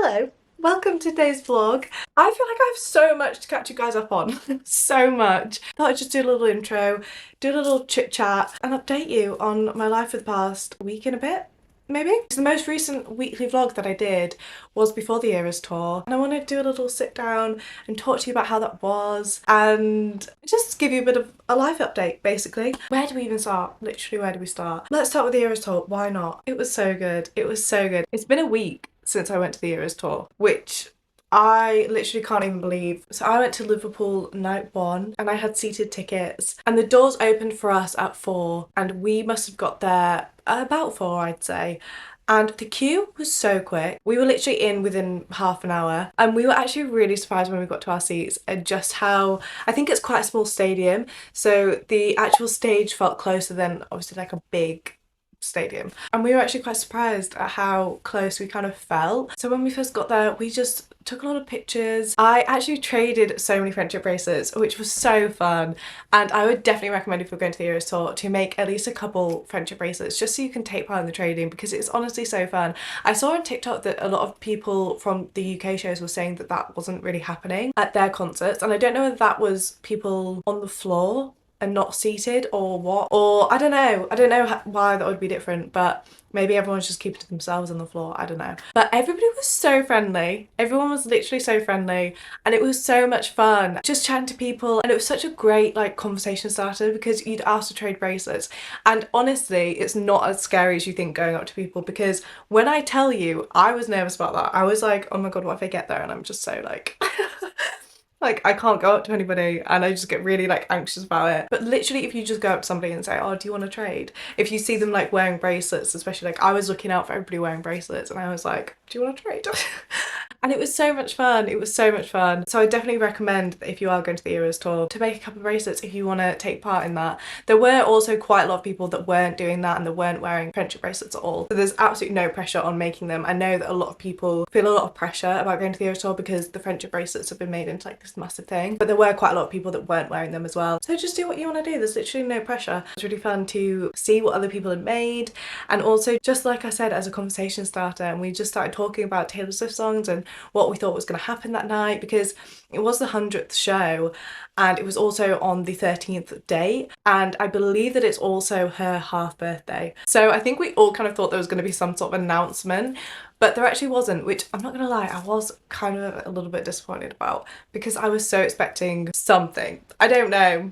Hello, welcome to today's vlog. I feel like I have so much to catch you guys up on, so much. Thought I'd just do a little intro, do a little chit chat and update you on my life for the past week and a bit. Maybe. The most recent weekly vlog that I did was before the Eras tour, and I want to do a little sit down and talk to you about how that was and just give you a bit of a life update basically. Where do we even start? Literally, where do we start? Let's start with the Eras tour. Why not? It was so good. It was so good. It's been a week since I went to the Eras tour, which I literally can't even believe. So I went to Liverpool night one and I had seated tickets and the doors opened for us at 4 and we must have got there about 4, I'd say. And the queue was so quick. We were literally in within half an hour and we were actually really surprised when we got to our seats and just how, I think it's quite a small stadium, so the actual stage felt closer than obviously like a big stadium, and we were actually quite surprised at how close we kind of felt. So when we first got there we just took a lot of pictures. I actually traded so many friendship bracelets, which was so fun, and I would definitely recommend if you're going to the Eras tour to make at least a couple friendship bracelets just so you can take part in the trading, because it's honestly so fun. I saw on TikTok that a lot of people from the UK shows were saying that that wasn't really happening at their concerts, and I don't know whether that was people on the floor and not seated or what, or I don't know why that would be different, but maybe everyone's just keeping to themselves on the floor, I don't know. But everybody was so friendly, everyone was literally so friendly, and it was so much fun just chatting to people, and it was such a great like conversation starter because you'd ask to trade bracelets, and honestly it's not as scary as you think going up to people, because when I tell you I was nervous about that, I was like, oh my god, what if I get there and I'm just so like like I can't go up to anybody and I just get really like anxious about it. But literally if you just go up to somebody and say, oh, do you want to trade? If you see them like wearing bracelets, especially like I was looking out for everybody wearing bracelets and I was like, do you want to trade? And it was so much fun. It was so much fun. So I definitely recommend that if you are going to the Eras tour to make a couple of bracelets if you want to take part in that. There were also quite a lot of people that weren't doing that and that weren't wearing friendship bracelets at all. So there's absolutely no pressure on making them. I know that a lot of people feel a lot of pressure about going to the Eras tour because the friendship bracelets have been made into like this massive thing. But there were quite a lot of people that weren't wearing them as well. So just do what you want to do. There's literally no pressure. It's really fun to see what other people had made, and also just like I said, as a conversation starter, and we just started talking about Taylor Swift songs and what we thought was going to happen that night, because it was the 100th show and it was also on the 13th date, and I believe that it's also her half birthday. So I think we all kind of thought there was going to be some sort of announcement, but there actually wasn't, which I'm not gonna lie, I was kind of a little bit disappointed about, because I was so expecting something. I don't know,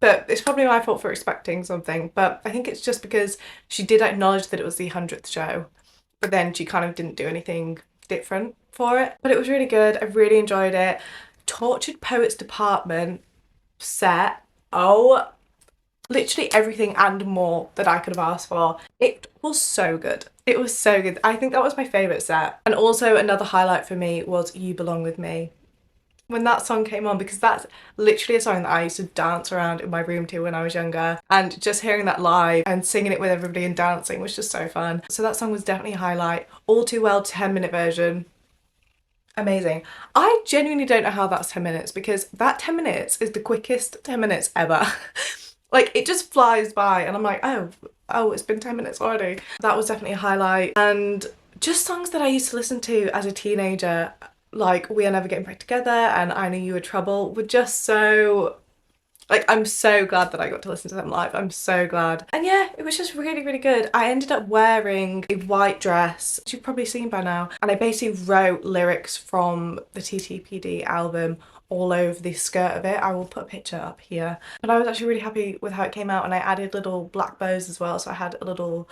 but it's probably my fault for expecting something, but I think it's just because she did acknowledge that it was the 100th show, but then she kind of didn't do anything different for it. But it was really good. I really enjoyed it. Tortured Poets Department set, oh, literally everything and more that I could have asked for. It was so good. It was so good. I think that was my favourite set. And also another highlight for me was You Belong With Me. When that song came on, because that's literally a song that I used to dance around in my room to when I was younger, and just hearing that live and singing it with everybody and dancing was just so fun. So that song was definitely a highlight. All Too Well 10-minute version. Amazing. I genuinely don't know how that's 10 minutes, because that 10 minutes is the quickest 10 minutes ever. Like it just flies by and I'm like, oh, it's been 10 minutes already. That was definitely a highlight. And just songs that I used to listen to as a teenager, like We Are Never Getting Back Together and I Knew You Were Trouble, were just so, like, I'm so glad that I got to listen to them live. I'm so glad. And yeah, it was just really, really good. I ended up wearing a white dress, which you've probably seen by now, and I basically wrote lyrics from the TTPD album all over the skirt of it. I will put a picture up here. But I was actually really happy with how it came out, and I added little black bows as well, so I had a little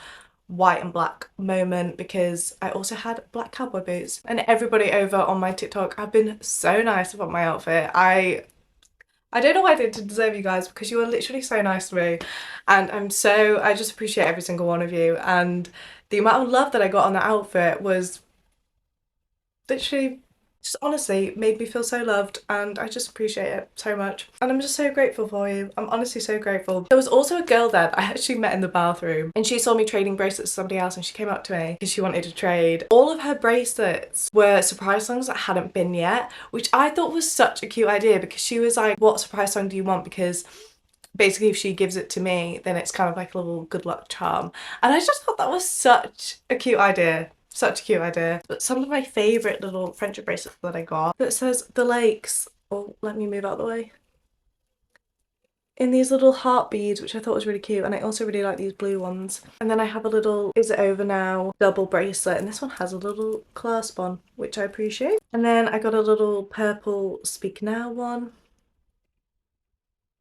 white and black moment because I also had black cowboy boots. And everybody over on my TikTok have been so nice about my outfit. I don't know what I did to deserve you guys, because you were literally so nice to me, and I just appreciate every single one of you, and the amount of love that I got on that outfit was literally just honestly made me feel so loved, and I just appreciate it so much. And I'm just so grateful for you. I'm honestly so grateful. There was also a girl there that I actually met in the bathroom, and she saw me trading bracelets to somebody else, and she came up to me because she wanted to trade. All of her bracelets were surprise songs that hadn't been yet, which I thought was such a cute idea, because she was like, what surprise song do you want? Because basically if she gives it to me then it's kind of like a little good luck charm, and I just thought that was such a cute idea. Such a cute idea. But some of my favourite little friendship bracelets that I got that says the lakes. Oh, let me move out of the way. In these little heart beads, which I thought was really cute, and I also really like these blue ones. And then I have a little Is It Over Now double bracelet, and this one has a little clasp on, which I appreciate. And then I got a little purple Speak Now one,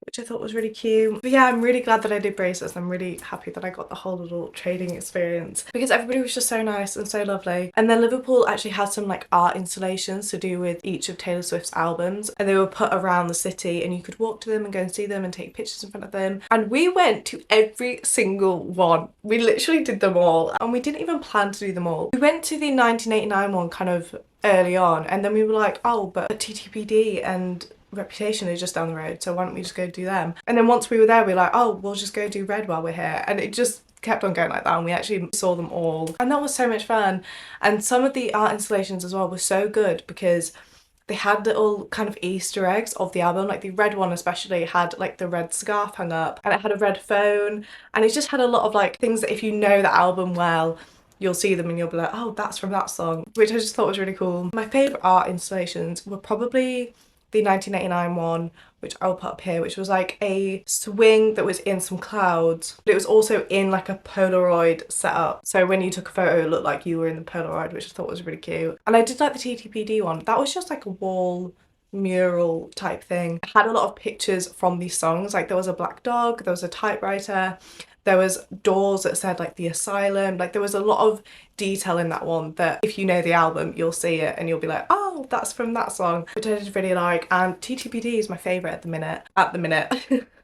which I thought was really cute. But yeah, I'm really glad that I did bracelets. I'm really happy that I got the whole little trading experience because everybody was just so nice and so lovely. And then Liverpool actually had some like art installations to do with each of Taylor Swift's albums, and they were put around the city and you could walk to them and go and see them and take pictures in front of them. And we went to every single one. We literally did them all, and we didn't even plan to do them all. We went to the 1989 one kind of early on, and then we were like, oh, but TTPD and Reputation is just down the road, so why don't we just go do them? And then once we were there, we were like, oh, we'll just go do Red while we're here. And it just kept on going like that, and we actually saw them all. And that was so much fun. And some of the art installations as well were so good because they had little kind of Easter eggs of the album. Like the red one especially had like the red scarf hung up, and it had a red phone, and it just had a lot of like things that if you know the album well, you'll see them and you'll be like, oh, that's from that song, which I just thought was really cool. My favourite art installations were probably the 1989 one, which I'll put up here, which was like a swing that was in some clouds, but it was also in like a Polaroid setup. So when you took a photo, it looked like you were in the Polaroid, which I thought was really cute. And I did like the TTPD one. That was just like a wall mural type thing. It had a lot of pictures from these songs. Like there was a black dog, there was a typewriter, there was doors that said like the asylum. Like there was a lot of detail in that one that if you know the album, you'll see it and you'll be like, oh, that's from that song, which I did really like. And TTPD is my favourite at the minute.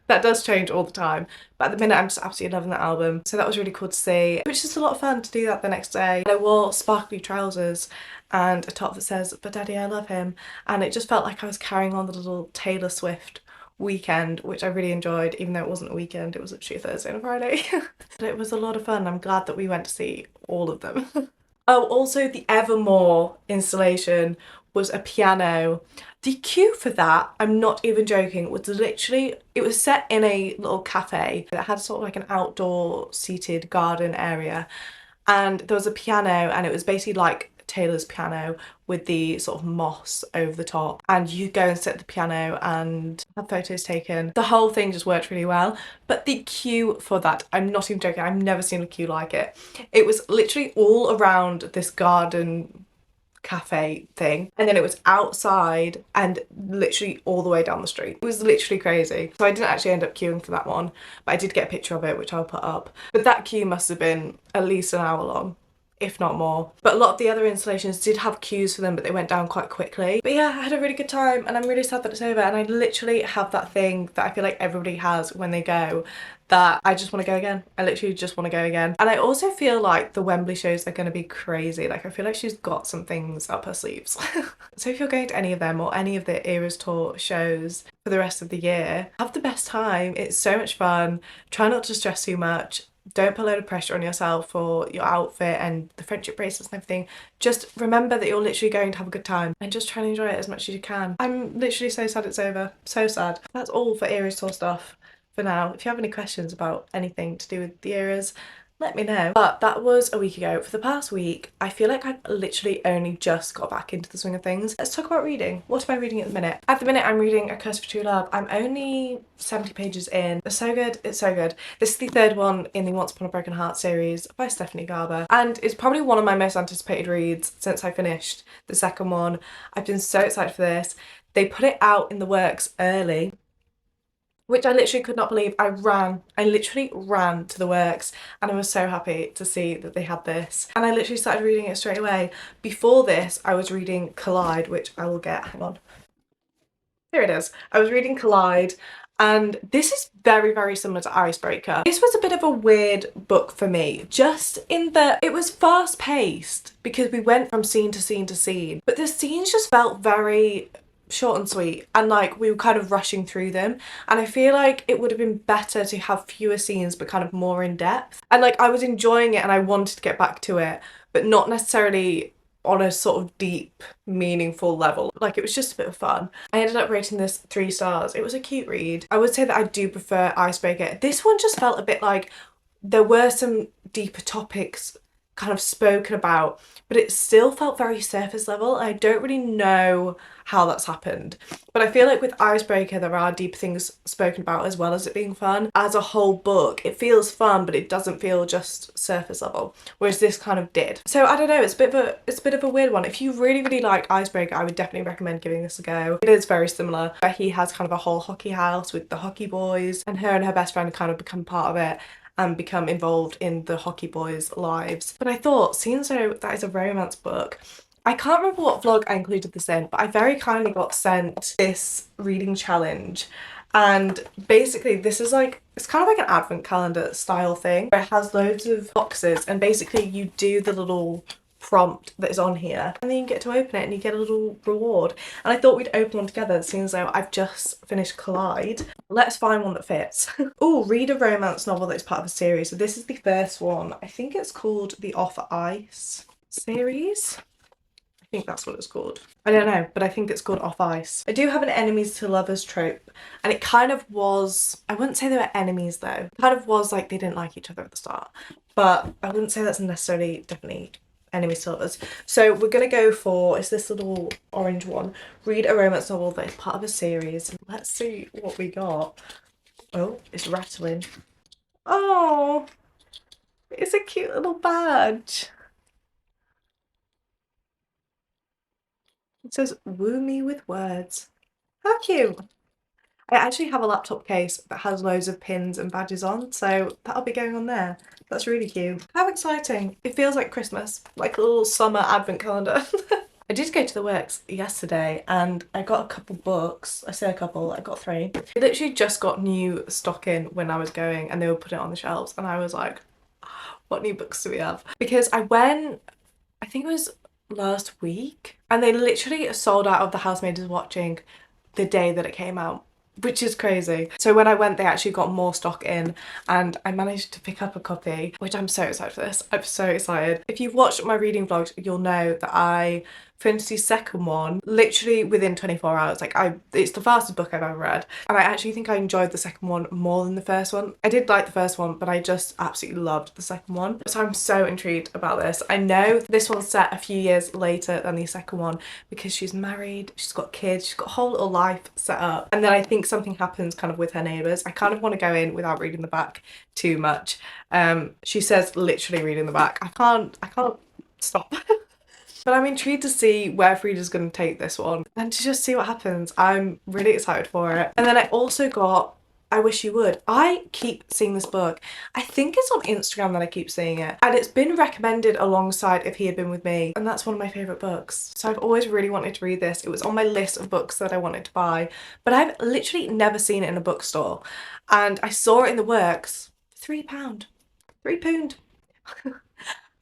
That does change all the time, but at the minute I'm just absolutely loving that album. So that was really cool to see. It was just a lot of fun to do that the next day. I wore sparkly trousers and a top that says, but Daddy, I love him. And it just felt like I was carrying on the little Taylor Swift weekend, which I really enjoyed, even though it wasn't a weekend, it was literally a Thursday and a Friday. But it was a lot of fun. I'm glad that we went to see all of them. Oh, also the Evermore installation was a piano. The queue for that, I'm not even joking, was literally, it was set in a little cafe that had sort of like an outdoor seated garden area, and there was a piano, and it was basically like Taylor's piano with the sort of moss over the top, and you go and sit at the piano and have photos taken. The whole thing just worked really well. But the queue for that, I'm not even joking, I've never seen a queue like it. It was literally all around this garden cafe thing, and then it was outside and literally all the way down the street. It was literally crazy. So I didn't actually end up queuing for that one, but I did get a picture of it, which I'll put up. But that queue must have been at least an hour long, if not more. But a lot of the other installations did have queues for them, but they went down quite quickly. But yeah, I had a really good time, and I'm really sad that it's over. And I literally have that thing that I feel like everybody has when they go, that I just want to go again. I literally just want to go again. And I also feel like the Wembley shows are going to be crazy. Like I feel like she's got some things up her sleeves. So if you're going to any of them or any of the Eras Tour shows for the rest of the year, have the best time. It's so much fun. Try not to stress too much. Don't put a load of pressure on yourself for your outfit and the friendship bracelets and everything. Just remember that you're literally going to have a good time and just try and enjoy it as much as you can. I'm literally so sad it's over. So sad. That's all for Eras Tour stuff for now. If you have any questions about anything to do with the Eras, let me know. But that was a week ago. For the past week, I feel like I've literally only just got back into the swing of things. Let's talk about reading. What am I reading at the minute? At the minute, I'm reading A Curse for True Love. I'm only 70 pages in. It's so good. It's so good. This is the third one in the Once Upon a Broken Heart series by Stephanie Garber. And it's probably one of my most anticipated reads since I finished the second one. I've been so excited for this. They put it out in the works early, which I literally could not believe. I literally ran to the works, and I was so happy to see that they had this. And I literally started reading it straight away. Before this, I was reading Collide, which I will get, hang on. Here it is. I was reading Collide, and this is very, very similar to Icebreaker. This was a bit of a weird book for me, just in that it was fast paced because we went from scene to scene to scene, but the scenes just felt very short and sweet, and like we were kind of rushing through them, and I feel like it would have been better to have fewer scenes but kind of more in depth. And like I was enjoying it and I wanted to get back to it, but not necessarily on a sort of deep, meaningful level. Like it was just a bit of fun. I ended up rating this 3 stars. It was a cute read. I would say that I do prefer Icebreaker. This one just felt a bit like there were some deeper topics kind of spoken about, but it still felt very surface level. I don't really know how that's happened, but I feel like with Icebreaker there are deeper things spoken about as well as it being fun. As a whole book it feels fun, but it doesn't feel just surface level, whereas this kind of did. So I don't know, it's a bit of a weird one. If you really like Icebreaker, I would definitely recommend giving this a go. It is very similar, where he has kind of a whole hockey house with the hockey boys, and her and her best friend kind of become part of it and become involved in the hockey boys' lives. But I thought, seeing as though that is a romance book, I can't remember what vlog I included this in, but I very kindly got sent this reading challenge. And basically this is like, it's kind of like an advent calendar style thing, where it has loads of boxes, and basically you do the little prompt that is on here and then you get to open it and you get a little reward. And I thought we'd open one together, seeing as though I've just finished Collide. Let's find one that fits. Oh, read a romance novel that is part of a series. So this is the first one. I think it's called the Off Ice series. I think that's what it's called. I don't know, but I think it's called Off Ice. I do have an enemies to lovers trope, and it kind of was, I wouldn't say they were enemies though. It kind of was like they didn't like each other at the start, but I wouldn't say that's necessarily definitely enemies to lovers. So we're gonna go for, it's this little orange one. Read a romance novel that is part of a series. Let's see what we got. Oh, it's rattling. Oh, it's a cute little badge. It says, "Woo me with words." How cute. I actually have a laptop case that has loads of pins and badges on, so that'll be going on there. That's really cute. How exciting. It feels like Christmas, like a little summer advent calendar. I did go to the works yesterday and I got a couple books. I say a couple, I got 3. I literally just got new stock in when I was going, and they were putting it on the shelves, and I was like, what new books do we have? Because I went, I think it was last week, and they literally sold out of The Housemaid is Watching the day that it came out, which is crazy. So when I went, they actually got more stock in, and I managed to pick up a copy, which I'm so excited for this. I'm so excited. If you've watched my reading vlogs, you'll know that I finished the second one literally within 24 hours. Like, it's the fastest book I've ever read, and I actually think I enjoyed the second one more than the first one. I did like the first one, but I just absolutely loved the second one. So I'm so intrigued about this. I know this one's set a few years later than the second one because she's married, she's got kids, she's got a whole little life set up, and then I think something happens kind of with her neighbours. I kind of want to go in without reading the back too much. She says literally reading the back. I can't stop. But I'm intrigued to see where Frida's going to take this one and to just see what happens. I'm really excited for it. And then I also got I Wish You Would. I keep seeing this book. I think it's on Instagram that I keep seeing it. And it's been recommended alongside If He Had Been With Me. And that's one of my favourite books. So I've always really wanted to read this. It was on my list of books that I wanted to buy. But I've literally never seen it in a bookstore. And I saw it in the works. £3. £3.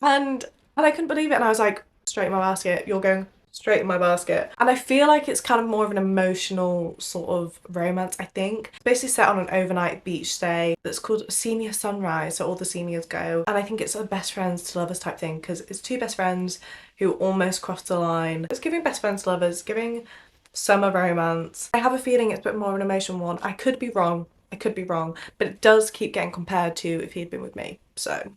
and I couldn't believe it. And I was like, straight in my basket. You're going straight in my basket. And I feel like it's kind of more of an emotional sort of romance, I think. It's basically set on an overnight beach stay that's called Senior Sunrise, so all the seniors go. And I think it's a best friends to lovers type thing, because it's 2 best friends who almost crossed the line. It's giving best friends to lovers, giving summer romance. I have a feeling it's a bit more of an emotional one. I could be wrong, but it does keep getting compared to If He Had Been With Me, so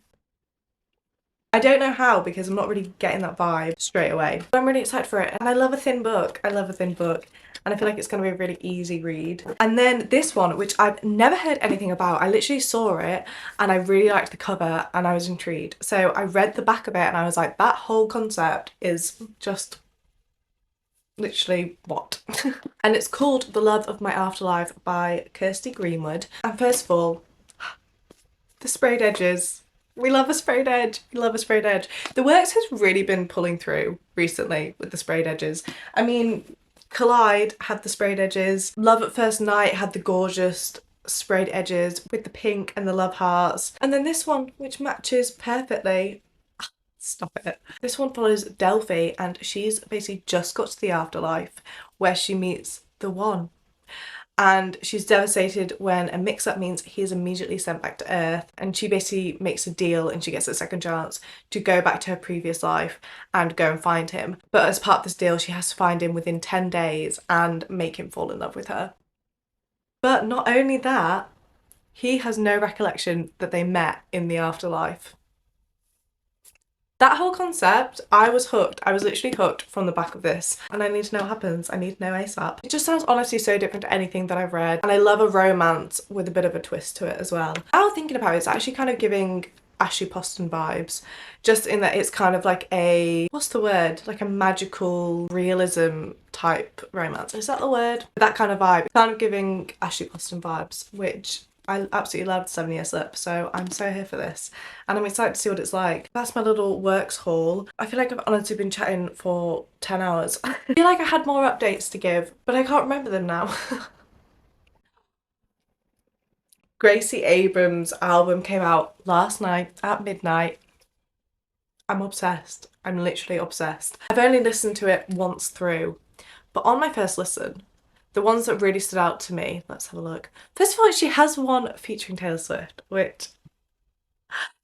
I don't know how, because I'm not really getting that vibe straight away. But I'm really excited for it, and I love a thin book. I love a thin book, and I feel like it's going to be a really easy read. And then this one, which I've never heard anything about. I literally saw it and I really liked the cover and I was intrigued. So I read the back of it and I was like, that whole concept is just literally what? And it's called The Love of My Afterlife by Kirsty Greenwood. And first of all, the sprayed edges. We love a sprayed edge. We love a sprayed edge. The works has really been pulling through recently with the sprayed edges. I mean, Collide had the sprayed edges. Love at First Night had the gorgeous sprayed edges with the pink and the love hearts. And then this one, which matches perfectly. Stop it. This one follows Delphi, and she's basically just got to the afterlife where she meets the one. And she's devastated when a mix-up means he is immediately sent back to Earth, and she basically makes a deal and she gets a second chance to go back to her previous life and go and find him. But as part of this deal, she has to find him within 10 days and make him fall in love with her. But not only that, he has no recollection that they met in the afterlife. That whole concept, I was hooked. I was literally hooked from the back of this, and I need to know what happens. I need to know ASAP. It just sounds honestly so different to anything that I've read, and I love a romance with a bit of a twist to it as well. Now thinking about it, it's actually kind of giving Ashley Poston vibes, just in that it's kind of like a, what's the word, like a magical realism type romance, is that the word? That kind of vibe, kind of giving Ashley Poston vibes, which I absolutely loved 7 Year Slip, so I'm so here for this and I'm excited to see what it's like. That's my little works haul. I feel like I've honestly been chatting for 10 hours. I feel like I had more updates to give, but I can't remember them now. Gracie Abrams' album came out last night at midnight. I'm obsessed. I'm literally obsessed. I've only listened to it once through, but on my first listen, the ones that really stood out to me, let's have a look. First of all, she has one featuring Taylor Swift, which,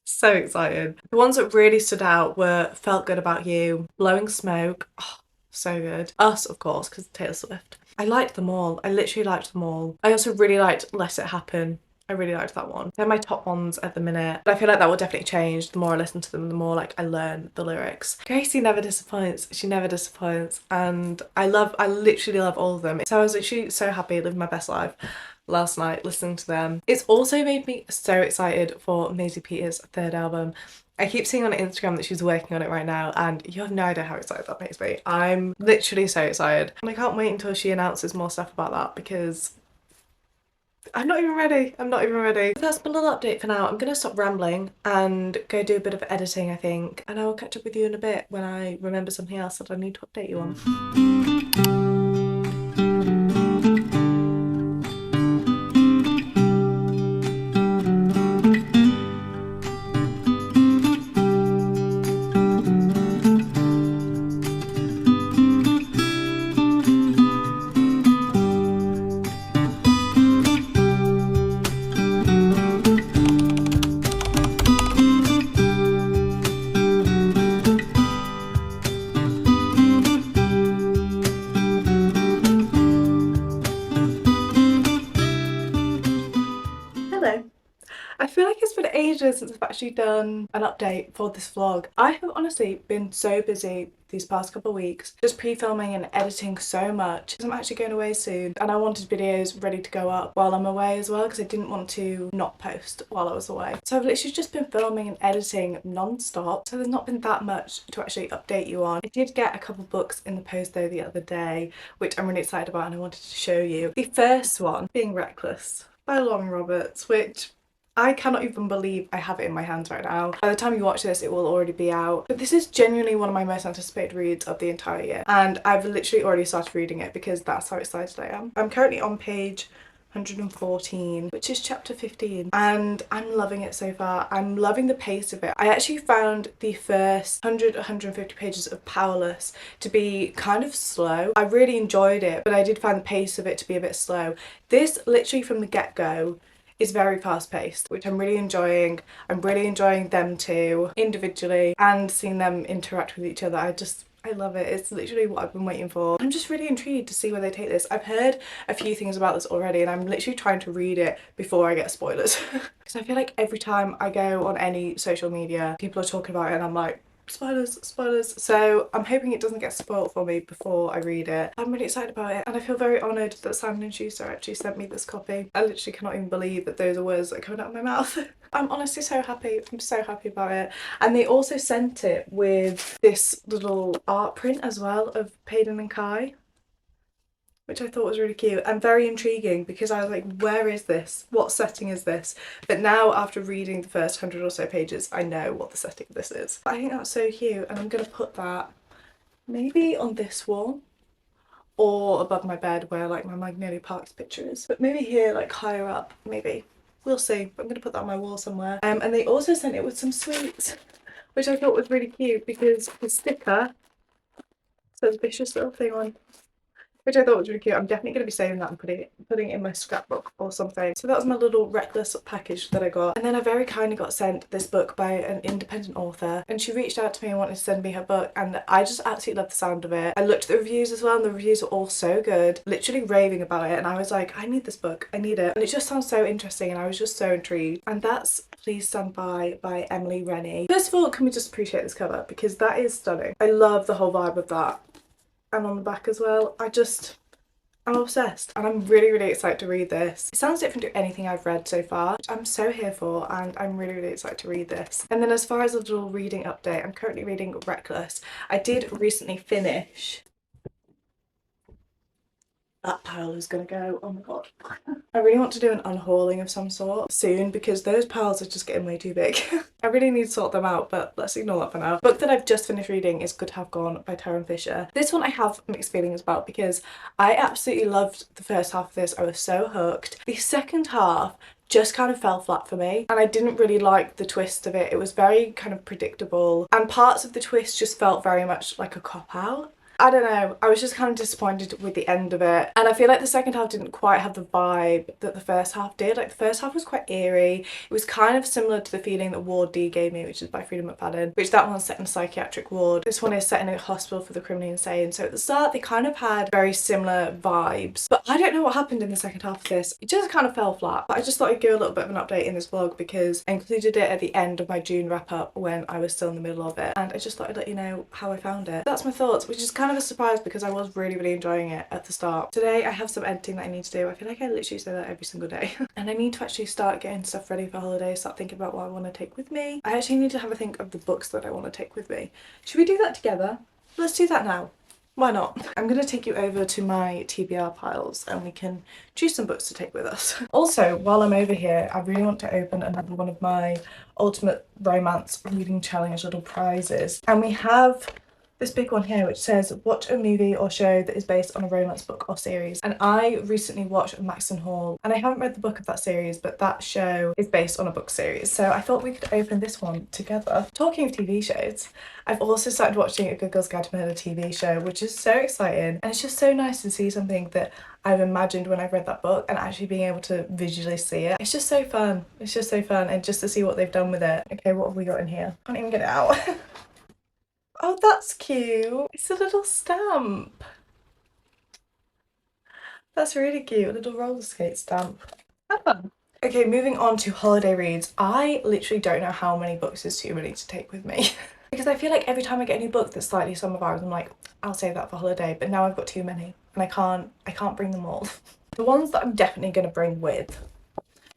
so excited. The ones that really stood out were Felt Good About You, Blowing Smoke, oh, so good. Us, of course, because Taylor Swift. I liked them all. I literally liked them all. I also really liked Let It Happen. I really liked that one. They're my top ones at the minute. But I feel like that will definitely change. The more I listen to them, the more like I learn the lyrics. Gracie never disappoints. She never disappoints. And I literally love all of them. So I was literally so happy living my best life last night listening to them. It's also made me so excited for Maisie Peters' third album. I keep seeing on Instagram that she's working on it right now, and you have no idea how excited that makes me. I'm literally so excited. And I can't wait until she announces more stuff about that, because I'm not even ready. I'm not even ready. That's my little update for now. I'm gonna stop rambling and go do a bit of editing, I think, and I will catch up with you in a bit when I remember something else that I need to update you on. I feel like it's been ages since I've actually done an update for this vlog. I have honestly been so busy these past couple of weeks, just pre-filming and editing so much. I'm actually going away soon and I wanted videos ready to go up while I'm away as well, because I didn't want to not post while I was away. So I've literally just been filming and editing non-stop, so there's not been that much to actually update you on. I did get a couple books in the post though the other day, which I'm really excited about and I wanted to show you. The first one being Reckless by Lauren Roberts, which I cannot even believe I have it in my hands right now. By the time you watch this, it will already be out. But this is genuinely one of my most anticipated reads of the entire year. And I've literally already started reading it because that's how excited I am. I'm currently on page 114, which is chapter 15, and I'm loving it so far. I'm loving the pace of it. I actually found the first 150 pages of Powerless to be kind of slow. I really enjoyed it, but I did find the pace of it to be a bit slow. This literally from the get-go is very fast paced, which I'm really enjoying. I'm really enjoying them two individually and seeing them interact with each other. I love it. It's literally what I've been waiting for. I'm just really intrigued to see where they take this. I've heard a few things about this already and I'm literally trying to read it before I get spoilers. Because I feel like every time I go on any social media, people are talking about it and I'm like, spoilers, spoilers. So I'm hoping it doesn't get spoiled for me before I read it. I'm really excited about it and I feel very honoured that Simon & Schuster actually sent me this copy. I literally cannot even believe that those are words that are coming out of my mouth. I'm honestly so happy. I'm so happy about it. And they also sent it with this little art print as well of Payden and Kai, which I thought was really cute and very intriguing, because I was like, where is this? What setting is this? But now after reading the first 100 or so pages, I know what the setting of this is. I think that's so cute and I'm going to put that maybe on this wall or above my bed where like my Magnolia Parks picture is. But maybe here, like higher up, maybe. We'll see. I'm going to put that on my wall somewhere. And they also sent it with some sweets, which I thought was really cute because the sticker says Vicious Little Thing on. which I thought was really cute. I'm definitely going to be saving that and putting it in my scrapbook or something. So that was my little Reckless package that I got. And then I very kindly got sent this book by an independent author, and she reached out to me and wanted to send me her book, and I just absolutely love the sound of it. I looked at the reviews as well, and the reviews were all so good, literally raving about it, and I was like, I need this book, I need it. And it just sounds so interesting, and I was just so intrigued. And that's Please Stand by Emily Rennie. First of all, can we just appreciate this cover, because that is stunning. I love the whole vibe of that. And on the back as well, I'm obsessed, and I'm really, really excited to read this. It sounds different to anything I've read so far, which I'm so here for, and I'm really, really excited to read this. And then as far as a little reading update, I'm currently reading Reckless. I did recently finish... That pile is gonna go, oh my god. I really want to do an unhauling of some sort soon, because those piles are just getting way too big. I really need to sort them out, but let's ignore that for now. The book that I've just finished reading is Good to Have Gone by Taryn Fisher. This one I have mixed feelings about, because I absolutely loved the first half of this. I was so hooked. The second half just kind of fell flat for me, and I didn't really like the twist of it. It was very kind of predictable, and parts of the twist just felt very much like a cop-out. I don't know, I was just kind of disappointed with the end of it, and I feel like the second half didn't quite have the vibe that the first half did. Like, the first half was quite eerie. It was kind of similar to the feeling that Ward D gave me, which is by Frida McFadden, which that one's set in a psychiatric ward. This one is set in a hospital for the criminally insane. So at the start they kind of had very similar vibes, but I don't know what happened in the second half of this. It just kind of fell flat. But I just thought I'd give a little bit of an update in this vlog, because I included it at the end of my June wrap up when I was still in the middle of it, and I just thought I'd let you know how I found it. That's my thoughts, which is kind of a surprise because I was really, really enjoying it at the start. Today I have some editing that I need to do. I feel like I literally say that every single day. And I need to actually start getting stuff ready for holidays, start thinking about what I want to take with me. I actually need to have a think of the books that I want to take with me. Should we do that together? Let's do that now. Why not? I'm going to take you over to my TBR piles and we can choose some books to take with us. Also, while I'm over here, I really want to open another one of my Ultimate Romance Reading Challenge little prizes. And we have this big one here which says watch a movie or show that is based on a romance book or series, and I recently watched Maxton Hall, and I haven't read the book of that series, but that show is based on a book series, so I thought we could open this one together. Talking of TV shows, I've also started watching A Good Girl's Guide to Murder TV show, which is so exciting, and it's just so nice to see something that I've imagined when I've read that book and actually being able to visually see it. It's just so fun. It's just so fun, and just to see what they've done with it. Okay, what have we got in here? Can't even get it out. Oh, that's cute. It's a little stamp. That's really cute. A little roller skate stamp. Have fun. Okay, moving on to holiday reads. I literally don't know how many books is too many to take with me. Because I feel like every time I get a new book that's slightly summer vibes, I'm like, I'll save that for holiday. But now I've got too many and I can't bring them all. The ones that I'm definitely going to bring with.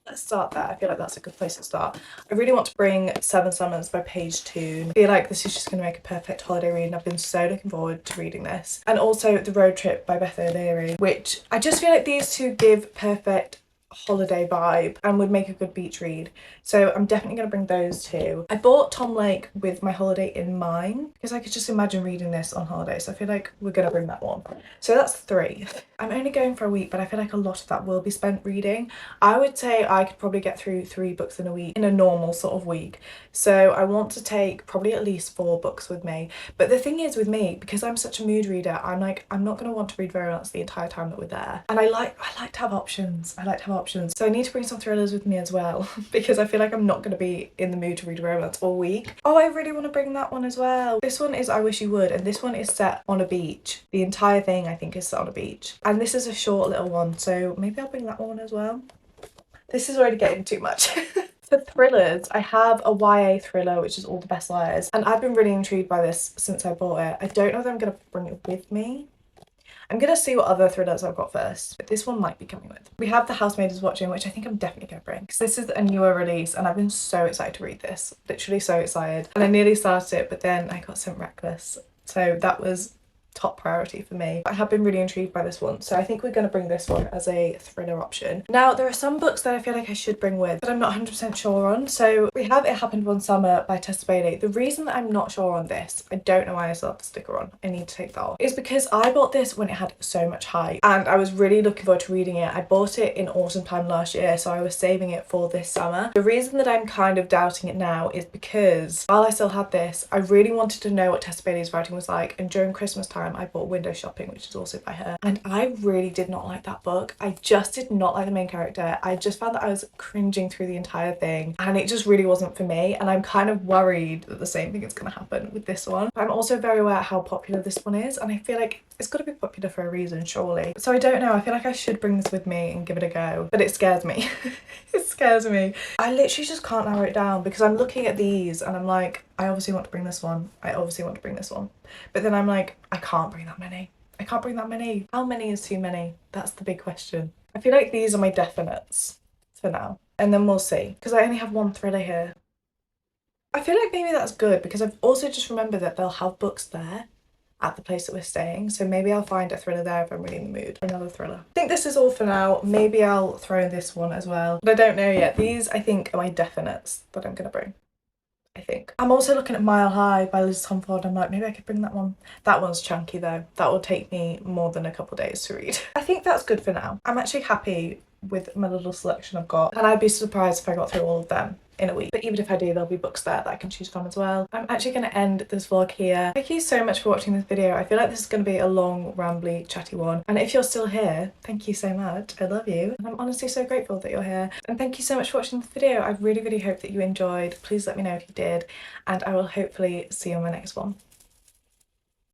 Let's start there. I feel like that's a good place to start. I really want to bring Seven Summers by Page Toon. I feel like this is just going to make a perfect holiday read, and I've been so looking forward to reading this. And also The Road Trip by Beth O'Leary, which I just feel like these two give perfect holiday vibe and would make a good beach read, so I'm definitely going to bring those two. I bought Tom Lake with my holiday in mind because I could just imagine reading this on holiday, so I feel like we're going to bring that one. So that's 3. I'm only going for a week, but I feel like a lot of that will be spent reading. I would say I could probably get through 3 books in a week in a normal sort of week, so I want to take probably at least 4 books with me. But the thing is with me, because I'm such a mood reader, I'm not going to want to read romance the entire time that we're there, and I like to have options. So I need to bring some thrillers with me as well because I feel like I'm not going to be in the mood to read romance all week. Oh, I really want to bring that one as well. This one is I Wish You Would, and this one is set on a beach. The entire thing I think is set on a beach, and this is a short little one, so maybe I'll bring that one as well. This is already getting too much. For thrillers, I have a YA thriller which is All the Best Liars, and I've been really intrigued by this since I bought it. I don't know if I'm going to bring it with me. I'm going to see what other thrillers I've got first, but this one might be coming with. We have The Housemaid is Watching, which I think I'm definitely going to bring, because this is a newer release and I've been so excited to read this. Literally so excited. And I nearly started it, but then I got sent Reckless. So that was top priority for me. I have been really intrigued by this one, so I think we're going to bring this one as a thriller option. Now, there are some books that I feel like I should bring with, but I'm not 100% sure on. So we have It Happened One Summer by Tessa Bailey. The reason that I'm not sure on this, I don't know why I still have the sticker on, I need to take that off, is because I bought this when it had so much hype and I was really looking forward to reading it. I bought it in autumn time last year, so I was saving it for this summer. The reason that I'm kind of doubting it now is because while I still had this, I really wanted to know what Tessa Bailey's writing was like, and during Christmas time time I bought Window Shopping, which is also by her, and I really did not like that book. I just did not like the main character. I just found that I was cringing through the entire thing, and it just really wasn't for me, and I'm kind of worried that the same thing is going to happen with this one. I'm also very aware how popular this one is, and I feel like it's got to be popular for a reason, surely. So I don't know, I feel like I should bring this with me and give it a go, but it scares me. It scares me. I literally just can't narrow it down because I'm looking at these and I'm like, I obviously want to bring this one. I obviously want to bring this one. But then I'm like, I can't bring that many. I can't bring that many. How many is too many? That's the big question. I feel like these are my definites for now. And then we'll see. Because I only have one thriller here. I feel like maybe that's good because I've also just remembered that they'll have books there at the place that we're staying, so maybe I'll find a thriller there if I'm really in the mood for another thriller. I think this is all for now. Maybe I'll throw in this one as well, but I don't know yet. These I think are my definites that I'm gonna bring. I think. I'm also looking at Mile High by Liz Tomford. I'm like, maybe I could bring that one. That one's chunky though. That will take me more than a couple days to read. I think that's good for now. I'm actually happy with my little selection I've got, and I'd be surprised if I got through all of them in a week. But even if I do, there'll be books there that I can choose from as well. I'm actually going to end this vlog here. Thank you so much for watching this video. I feel like this is going to be a long, rambly, chatty one. And if you're still here, thank you so much. I love you. And I'm honestly so grateful that you're here. And thank you so much for watching this video. I really, really hope that you enjoyed. Please let me know if you did. And I will hopefully see you on my next one.